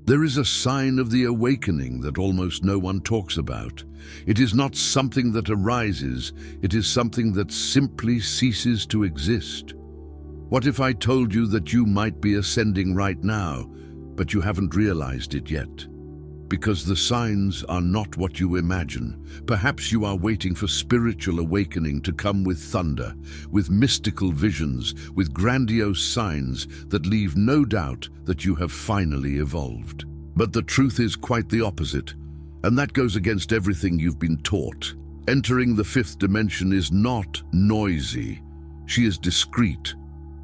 There is a sign of the awakening that almost no one talks about. It is not something that arises, it is something that simply ceases to exist. What if I told you that you might be ascending right now, but you haven't realized it yet? Because the signs are not what you imagine. Perhaps you are waiting for spiritual awakening to come with thunder, with mystical visions, with grandiose signs that leave no doubt that you have finally evolved. But the truth is quite the opposite, and that goes against everything you've been taught. Entering the fifth dimension is not noisy. She is discreet,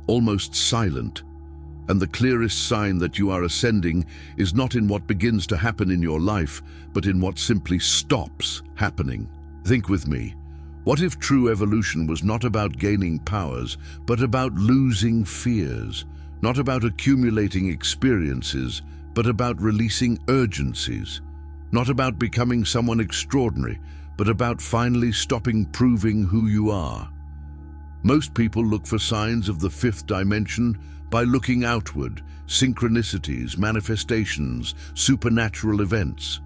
almost silent. And the clearest sign that you are ascending is not in what begins to happen in your life, but in what simply stops happening. Think with me. What if true evolution was not about gaining powers, but about losing fears? Not about accumulating experiences, but about releasing urgencies. Not about becoming someone extraordinary, but about finally stopping proving who you are. Most people look for signs of the fifth dimension by looking outward, synchronicities, manifestations, supernatural events.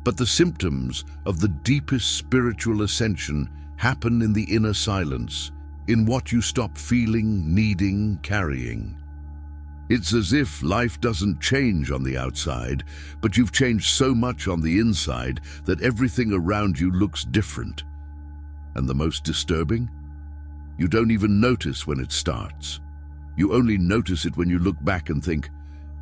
But the symptoms of the deepest spiritual ascension happen in the inner silence, in what you stop feeling, needing, carrying. It's as if life doesn't change on the outside, but you've changed so much on the inside that everything around you looks different. And the most disturbing? You don't even notice when it starts. You only notice it when you look back and think,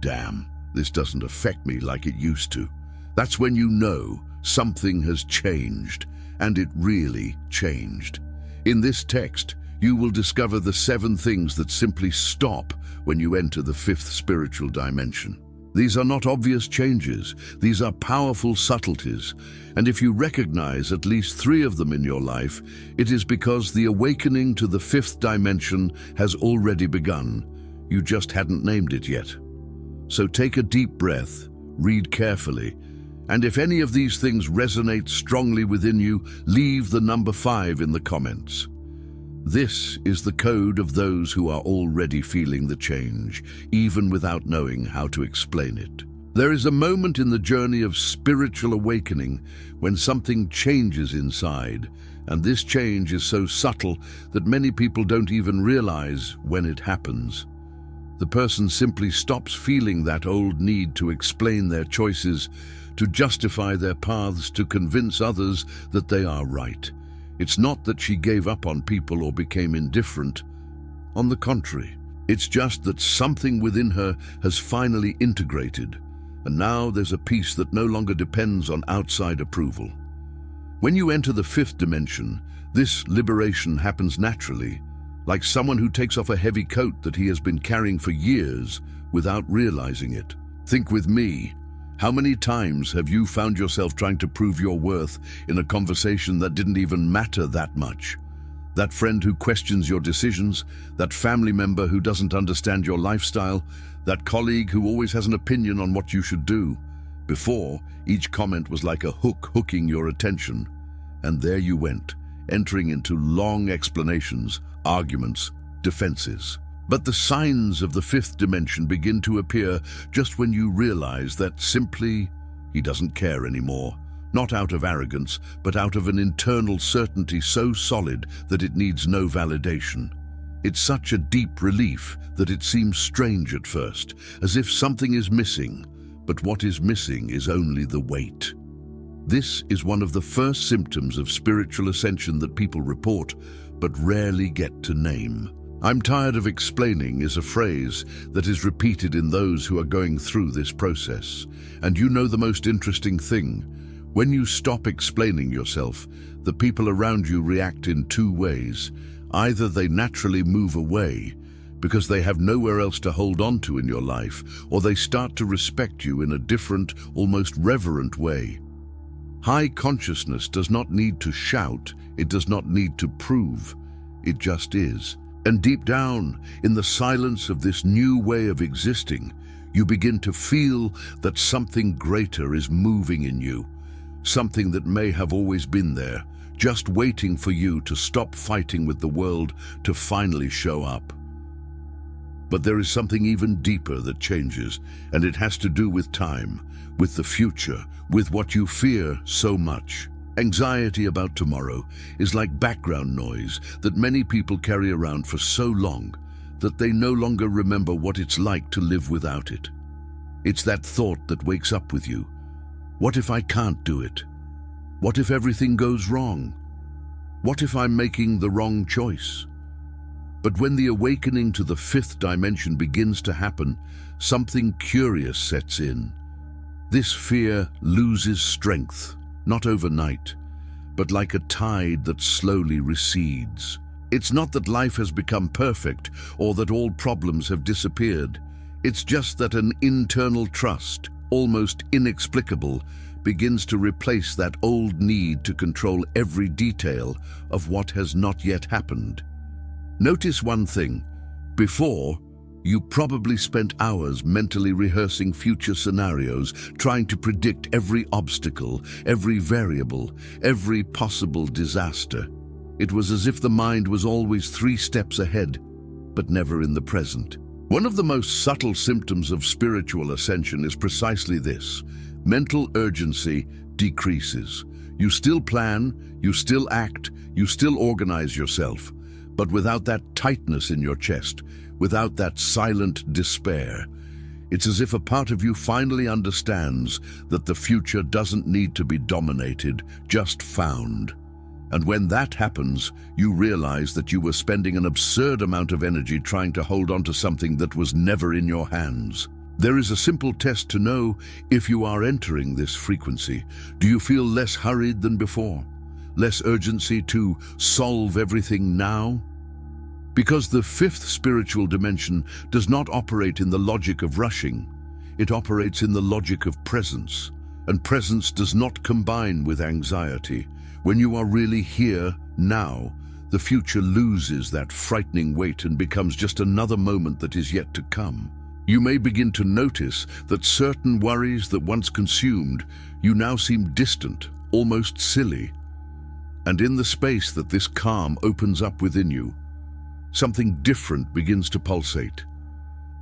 damn, this doesn't affect me like it used to. That's when you know something has changed, and it really changed. In this text, you will discover the 7 things that simply stop when you enter the fifth spiritual dimension. These are not obvious changes, these are powerful subtleties, and if you recognize at least 3 of them in your life, it is because the awakening to the fifth dimension has already begun. You just hadn't named it yet. So take a deep breath, read carefully, and if any of these things resonate strongly within you, leave the number 5 in the comments. This is the code of those who are already feeling the change, even without knowing how to explain it. There is a moment in the journey of spiritual awakening when something changes inside, and this change is so subtle that many people don't even realize when it happens. The person simply stops feeling that old need to explain their choices, to justify their paths, to convince others that they are right. It's not that she gave up on people or became indifferent. On the contrary, it's just that something within her has finally integrated, and now there's a peace that no longer depends on outside approval. When you enter the fifth dimension, this liberation happens naturally, like someone who takes off a heavy coat that he has been carrying for years without realizing it. Think with me. How many times have you found yourself trying to prove your worth in a conversation that didn't even matter that much? That friend who questions your decisions, that family member who doesn't understand your lifestyle, that colleague who always has an opinion on what you should do. Before, each comment was like a hook hooking your attention. And there you went, entering into long explanations, arguments, defenses. But the signs of the fifth dimension begin to appear just when you realize that simply he doesn't care anymore. Not out of arrogance, but out of an internal certainty so solid that it needs no validation. It's such a deep relief that it seems strange at first, as if something is missing, but what is missing is only the weight. This is one of the first symptoms of spiritual ascension that people report, but rarely get to name. "I'm tired of explaining" is a phrase that is repeated in those who are going through this process. And you know the most interesting thing? When you stop explaining yourself, the people around you react in 2 ways. Either they naturally move away because they have nowhere else to hold on to in your life, or they start to respect you in a different, almost reverent way. High consciousness does not need to shout, it does not need to prove, it just is. And deep down, in the silence of this new way of existing, you begin to feel that something greater is moving in you. Something that may have always been there, just waiting for you to stop fighting with the world to finally show up. But there is something even deeper that changes, and it has to do with time, with the future, with what you fear so much. Anxiety about tomorrow is like background noise that many people carry around for so long that they no longer remember what it's like to live without it. It's that thought that wakes up with you. What if I can't do it? What if everything goes wrong? What if I'm making the wrong choice? But when the awakening to the fifth dimension begins to happen, something curious sets in. This fear loses strength, not overnight, but like a tide that slowly recedes. It's not that life has become perfect or that all problems have disappeared. It's just that an internal trust, almost inexplicable, begins to replace that old need to control every detail of what has not yet happened. Notice one thing. Before, you probably spent hours mentally rehearsing future scenarios, trying to predict every obstacle, every variable, every possible disaster. It was as if the mind was always 3 steps ahead, but never in the present. One of the most subtle symptoms of spiritual ascension is precisely this. Mental urgency decreases. You still plan, you still act, you still organize yourself, but without that tightness in your chest, without that silent despair. It's as if a part of you finally understands that the future doesn't need to be dominated, just found. And when that happens, you realize that you were spending an absurd amount of energy trying to hold on to something that was never in your hands. There is a simple test to know if you are entering this frequency. Do you feel less hurried than before? Less urgency to solve everything now? Because the fifth spiritual dimension does not operate in the logic of rushing. It operates in the logic of presence. And presence does not combine with anxiety. When you are really here, now, the future loses that frightening weight and becomes just another moment that is yet to come. You may begin to notice that certain worries that once consumed you now seem distant, almost silly. And in the space that this calm opens up within you, something different begins to pulsate.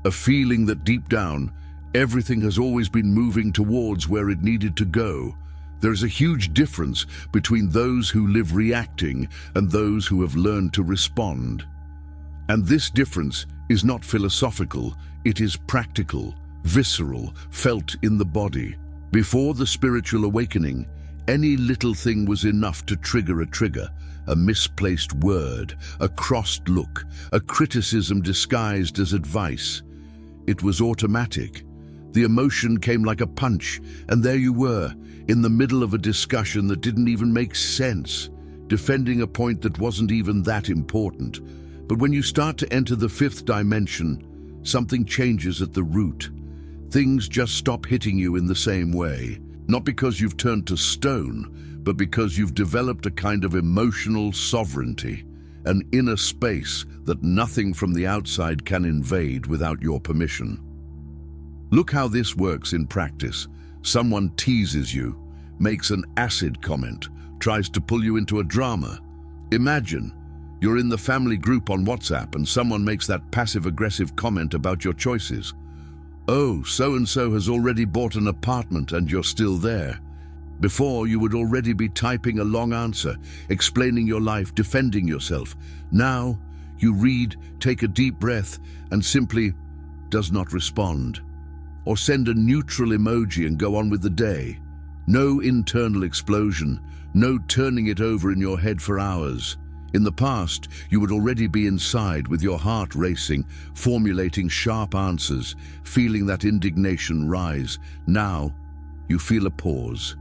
A feeling that deep down, everything has always been moving towards where it needed to go. There is a huge difference between those who live reacting and those who have learned to respond. And this difference is not philosophical, it is practical, visceral, felt in the body. Before the spiritual awakening, any little thing was enough to trigger a misplaced word, a crossed look, a criticism disguised as advice. It was automatic. The emotion came like a punch, and there you were, in the middle of a discussion that didn't even make sense, defending a point that wasn't even that important. But when you start to enter the fifth dimension, something changes at the root. Things just stop hitting you in the same way. Not because you've turned to stone, but because you've developed a kind of emotional sovereignty, an inner space that nothing from the outside can invade without your permission. Look how this works in practice. Someone teases you, makes an acid comment, tries to pull you into a drama. Imagine you're in the family group on WhatsApp and someone makes that passive-aggressive comment about your choices. Oh, so-and-so has already bought an apartment and you're still there. Before, you would already be typing a long answer, explaining your life, defending yourself. Now, you read, take a deep breath, and simply does not respond. Or send a neutral emoji and go on with the day. No internal explosion, no turning it over in your head for hours. In the past, you would already be inside with your heart racing, formulating sharp answers, feeling that indignation rise. Now, you feel a pause,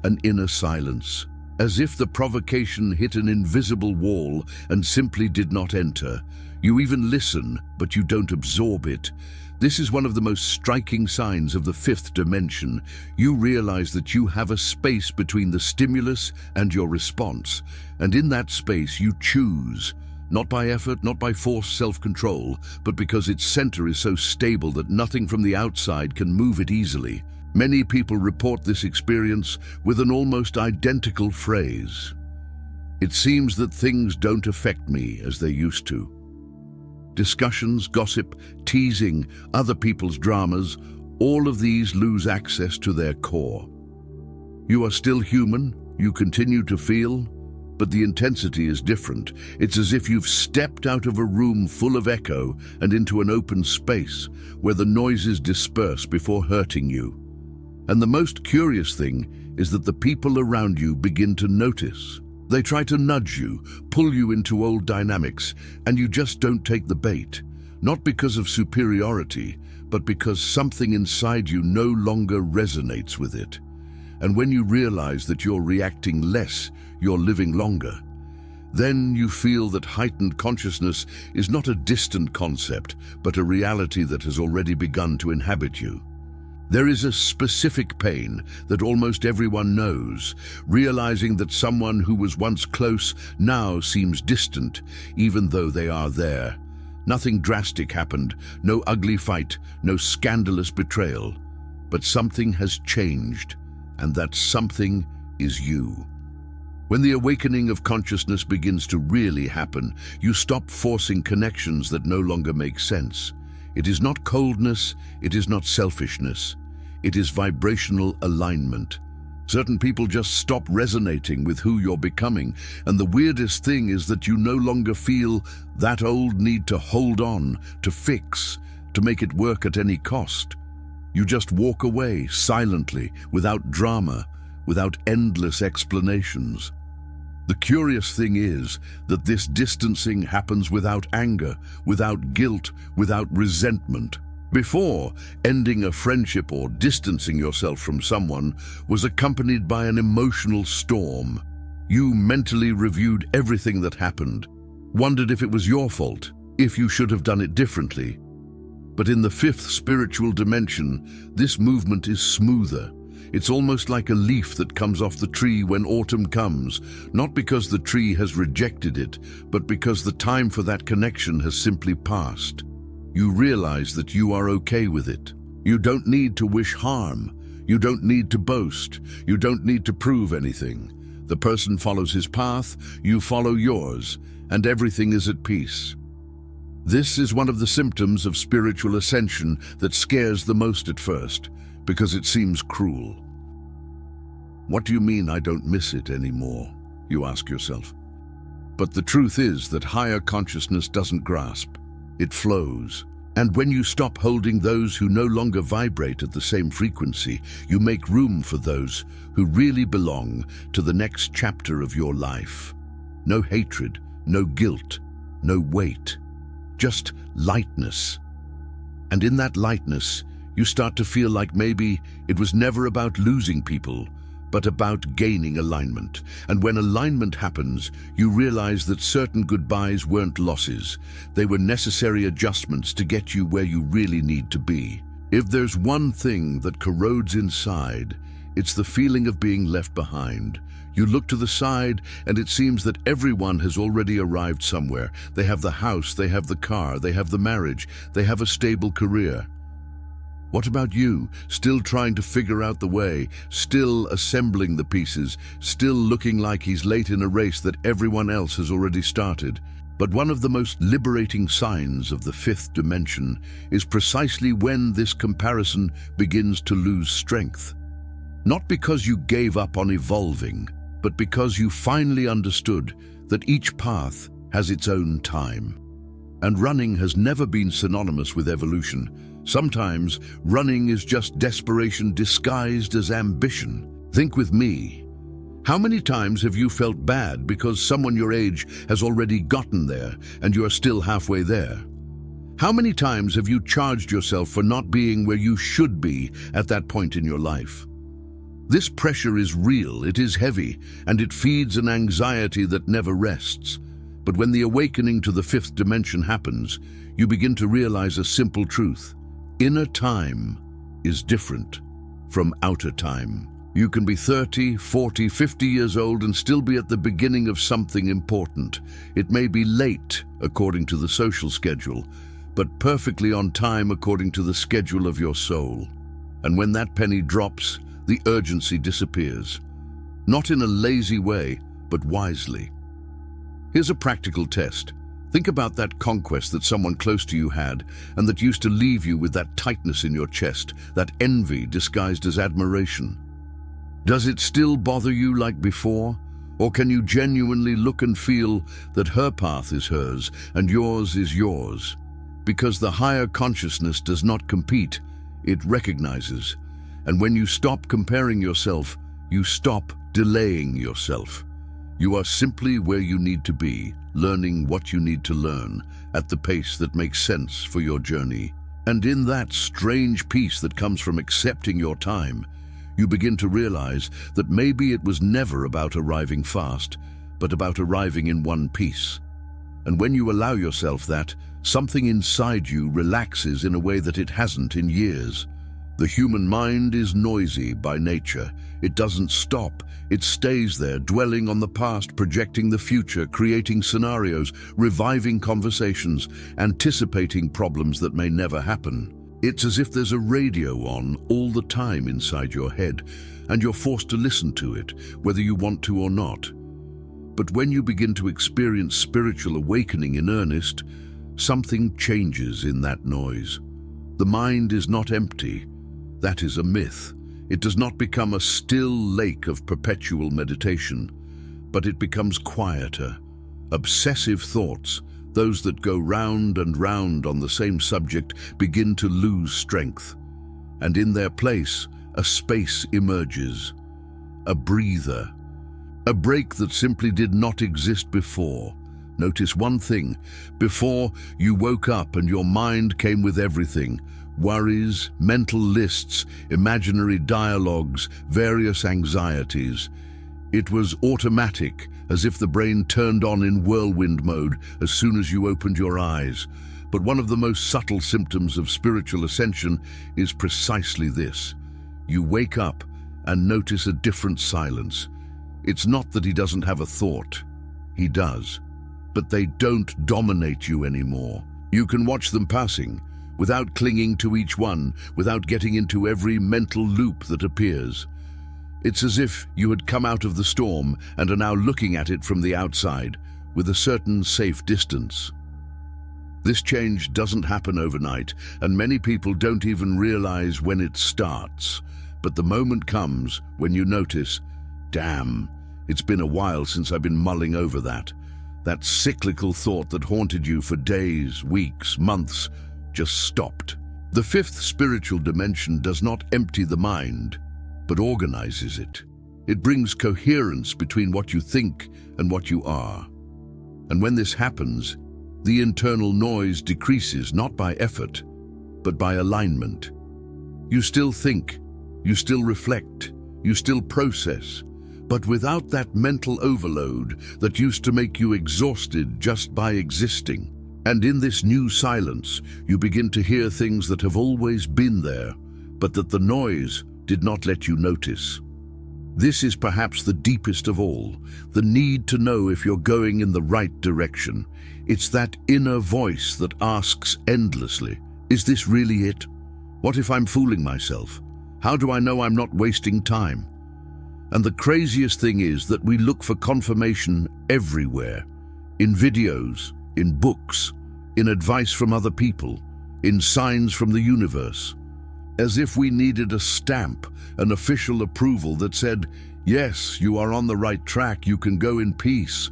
an inner silence, as if the provocation hit an invisible wall and simply did not enter. You even listen, but you don't absorb it. This is one of the most striking signs of the fifth dimension. You realize that you have a space between the stimulus and your response, and in that space you choose, not by effort, not by forced self-control, but because its center is so stable that nothing from the outside can move it easily. Many people report this experience with an almost identical phrase. It seems that things don't affect me as they used to. Discussions, gossip, teasing, other people's dramas, all of these lose access to their core. You are still human, you continue to feel, but the intensity is different. It's as if you've stepped out of a room full of echo and into an open space where the noises disperse before hurting you. And the most curious thing is that the people around you begin to notice. They try to nudge you, pull you into old dynamics, and you just don't take the bait. Not because of superiority, but because something inside you no longer resonates with it. And when you realize that you're reacting less, you're living longer. Then you feel that heightened consciousness is not a distant concept, but a reality that has already begun to inhabit you. There is a specific pain that almost everyone knows, realizing that someone who was once close now seems distant, even though they are there. Nothing drastic happened, no ugly fight, no scandalous betrayal, but something has changed, and that something is you. When the awakening of consciousness begins to really happen, you stop forcing connections that no longer make sense. It is not coldness, it is not selfishness. It is vibrational alignment. Certain people just stop resonating with who you're becoming, and the weirdest thing is that you no longer feel that old need to hold on, to fix, to make it work at any cost. You just walk away silently, without drama, without endless explanations. The curious thing is that this distancing happens without anger, without guilt, without resentment. Before, ending a friendship or distancing yourself from someone was accompanied by an emotional storm. You mentally reviewed everything that happened, wondered if it was your fault, if you should have done it differently. But in the fifth spiritual dimension, this movement is smoother. It's almost like a leaf that comes off the tree when autumn comes, not because the tree has rejected it, but because the time for that connection has simply passed. You realize that you are okay with it. You don't need to wish harm. You don't need to boast. You don't need to prove anything. The person follows his path, you follow yours, and everything is at peace. This is one of the symptoms of spiritual ascension that scares the most at first, because it seems cruel. What do you mean I don't miss it anymore? You ask yourself. But the truth is that higher consciousness doesn't grasp. It flows. And when you stop holding those who no longer vibrate at the same frequency, you make room for those who really belong to the next chapter of your life. No hatred, no guilt, no weight, just lightness. And in that lightness, you start to feel like maybe it was never about losing people, but about gaining alignment. And when alignment happens, you realize that certain goodbyes weren't losses. They were necessary adjustments to get you where you really need to be. If there's one thing that corrodes inside, it's the feeling of being left behind. You look to the side, and it seems that everyone has already arrived somewhere. They have the house, they have the car, they have the marriage, they have a stable career. What about you, still trying to figure out the way, still assembling the pieces, still looking like he's late in a race that everyone else has already started? But one of the most liberating signs of the fifth dimension is precisely when this comparison begins to lose strength. Not because you gave up on evolving, but because you finally understood that each path has its own time. And running has never been synonymous with evolution. Sometimes running is just desperation disguised as ambition. Think with me. How many times have you felt bad because someone your age has already gotten there and you are still halfway there? How many times have you charged yourself for not being where you should be at that point in your life? This pressure is real, it is heavy, and it feeds an anxiety that never rests. But when the awakening to the fifth dimension happens, you begin to realize a simple truth. Inner time is different from outer time. You can be 30, 40, 50 years old and still be at the beginning of something important. It may be late according to the social schedule, but perfectly on time according to the schedule of your soul. And when that penny drops, the urgency disappears. Not in a lazy way, but wisely. Here's a practical test. Think about that conquest that someone close to you had and that used to leave you with that tightness in your chest, that envy disguised as admiration. Does it still bother you like before? Or can you genuinely look and feel that her path is hers and yours is yours? Because the higher consciousness does not compete, it recognizes. And when you stop comparing yourself, you stop delaying yourself. You are simply where you need to be, learning what you need to learn, at the pace that makes sense for your journey. And in that strange peace that comes from accepting your time, you begin to realize that maybe it was never about arriving fast, but about arriving in one piece. And when you allow yourself that, something inside you relaxes in a way that it hasn't in years. The human mind is noisy by nature. It doesn't stop. It stays there, dwelling on the past, projecting the future, creating scenarios, reviving conversations, anticipating problems that may never happen. It's as if there's a radio on all the time inside your head, and you're forced to listen to it, whether you want to or not. But when you begin to experience spiritual awakening in earnest, something changes in that noise. The mind is not empty. That is a myth. It does not become a still lake of perpetual meditation, but it becomes quieter. Obsessive thoughts, those that go round and round on the same subject, begin to lose strength. And in their place, a space emerges. A breather. A break that simply did not exist before. Notice one thing. Before, you woke up and your mind came with everything. Worries, mental lists, imaginary dialogues, various anxieties. It was automatic, as if the brain turned on in whirlwind mode as soon as you opened your eyes. But one of the most subtle symptoms of spiritual ascension is precisely this. You wake up and notice a different silence. It's not that he doesn't have a thought. He does. But they don't dominate you anymore. You can watch them passing, without clinging to each one, without getting into every mental loop that appears. It's as if you had come out of the storm and are now looking at it from the outside, with a certain safe distance. This change doesn't happen overnight, and many people don't even realize when it starts. But the moment comes when you notice, damn, it's been a while since I've been mulling over that. That cyclical thought that haunted you for days, weeks, months, just stopped. The fifth spiritual dimension does not empty the mind, but organizes it. It brings coherence between what you think and what you are. And when this happens, the internal noise decreases not by effort, but by alignment. You still think, you still reflect, you still process, but without that mental overload that used to make you exhausted just by existing. And in this new silence, you begin to hear things that have always been there, but that the noise did not let you notice. This is perhaps the deepest of all, the need to know if you're going in the right direction. It's that inner voice that asks endlessly, is this really it? What if I'm fooling myself? How do I know I'm not wasting time? And the craziest thing is that we look for confirmation everywhere, in videos, in books, in advice from other people, in signs from the universe, as if we needed a stamp, an official approval that said, yes, you are on the right track, you can go in peace.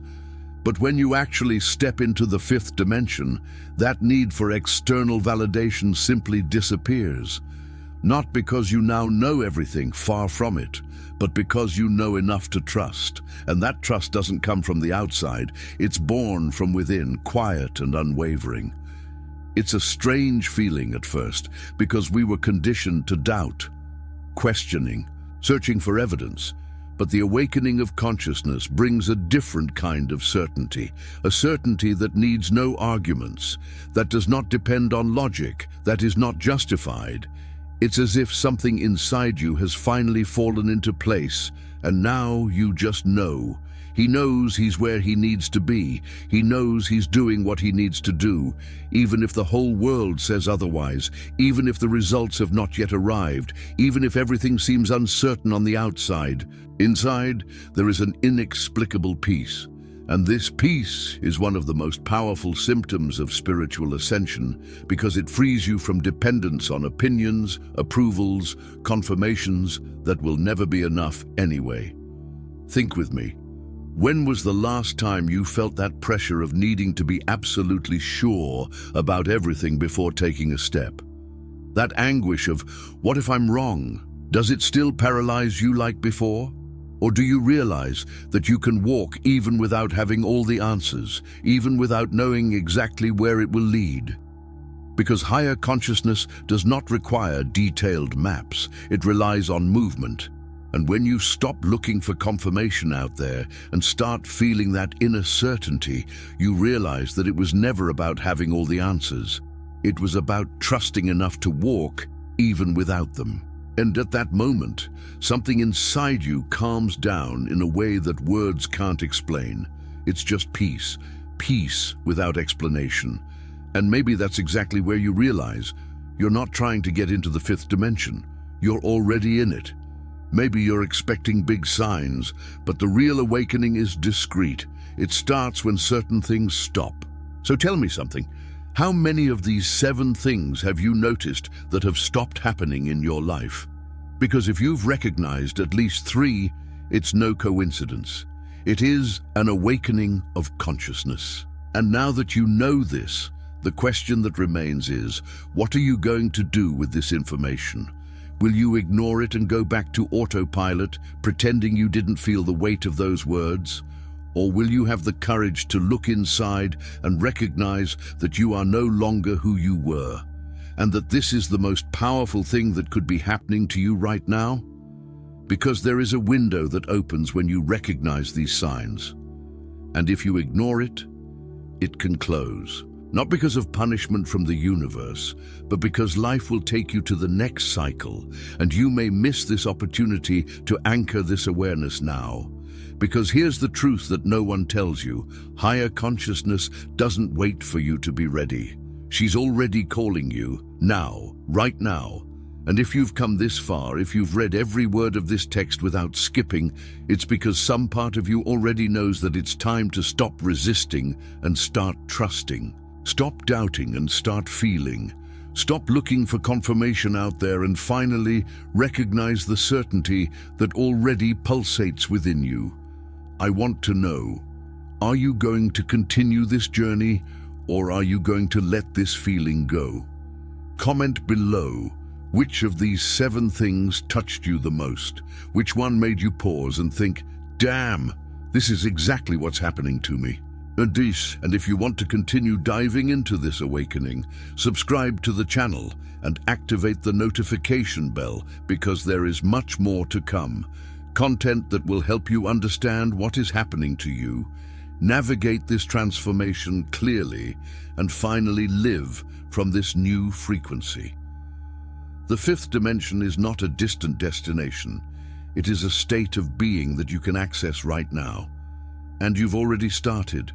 But when you actually step into the fifth dimension, that need for external validation simply disappears. Not because you now know everything, far from it, but because you know enough to trust. And that trust doesn't come from the outside. It's born from within, quiet and unwavering. It's a strange feeling at first, because we were conditioned to doubt, questioning, searching for evidence. But the awakening of consciousness brings a different kind of certainty, a certainty that needs no arguments, that does not depend on logic, that is not justified. It's as if something inside you has finally fallen into place, and now you just know. He knows he's where he needs to be. He knows he's doing what he needs to do, even if the whole world says otherwise, even if the results have not yet arrived, even if everything seems uncertain on the outside. Inside, there is an inexplicable peace, And this peace is one of the most powerful symptoms of spiritual ascension because it frees you from dependence on opinions, approvals, confirmations that will never be enough anyway. Think with me. When was the last time you felt that pressure of needing to be absolutely sure about everything before taking a step? That anguish of, what if I'm wrong? Does it still paralyze you like before? Or do you realize that you can walk even without having all the answers, even without knowing exactly where it will lead? Because higher consciousness does not require detailed maps, it relies on movement. And when you stop looking for confirmation out there and start feeling that inner certainty, you realize that it was never about having all the answers. It was about trusting enough to walk even without them. And at that moment, something inside you calms down in a way that words can't explain. It's just peace, peace without explanation. And maybe that's exactly where you realize you're not trying to get into the fifth dimension. You're already in it. Maybe you're expecting big signs, but the real awakening is discreet. It starts when certain things stop. So tell me something. How many of these 7 things have you noticed that have stopped happening in your life? Because if you've recognized at least 3, it's no coincidence. It is an awakening of consciousness. And now that you know this, the question that remains is, what are you going to do with this information? Will you ignore it and go back to autopilot, pretending you didn't feel the weight of those words? Or will you have the courage to look inside and recognize that you are no longer who you were, and that this is the most powerful thing that could be happening to you right now? Because there is a window that opens when you recognize these signs. And if you ignore it, it can close. Not because of punishment from the universe, but because life will take you to the next cycle, and you may miss this opportunity to anchor this awareness now. Because here's the truth that no one tells you. Higher consciousness doesn't wait for you to be ready. She's already calling you, now, right now. And if you've come this far, if you've read every word of this text without skipping, it's because some part of you already knows that it's time to stop resisting and start trusting. Stop doubting and start feeling. Stop looking for confirmation out there and finally recognize the certainty that already pulsates within you. I want to know, are you going to continue this journey, or are you going to let this feeling go? Comment below, which of these 7 things touched you the most? Which one made you pause and think, damn, this is exactly what's happening to me? And if you want to continue diving into this awakening, subscribe to the channel and activate the notification bell because there is much more to come. Content that will help you understand what is happening to you, navigate this transformation clearly, and finally live from this new frequency. The fifth dimension is not a distant destination. It is a state of being that you can access right now. And you've already started.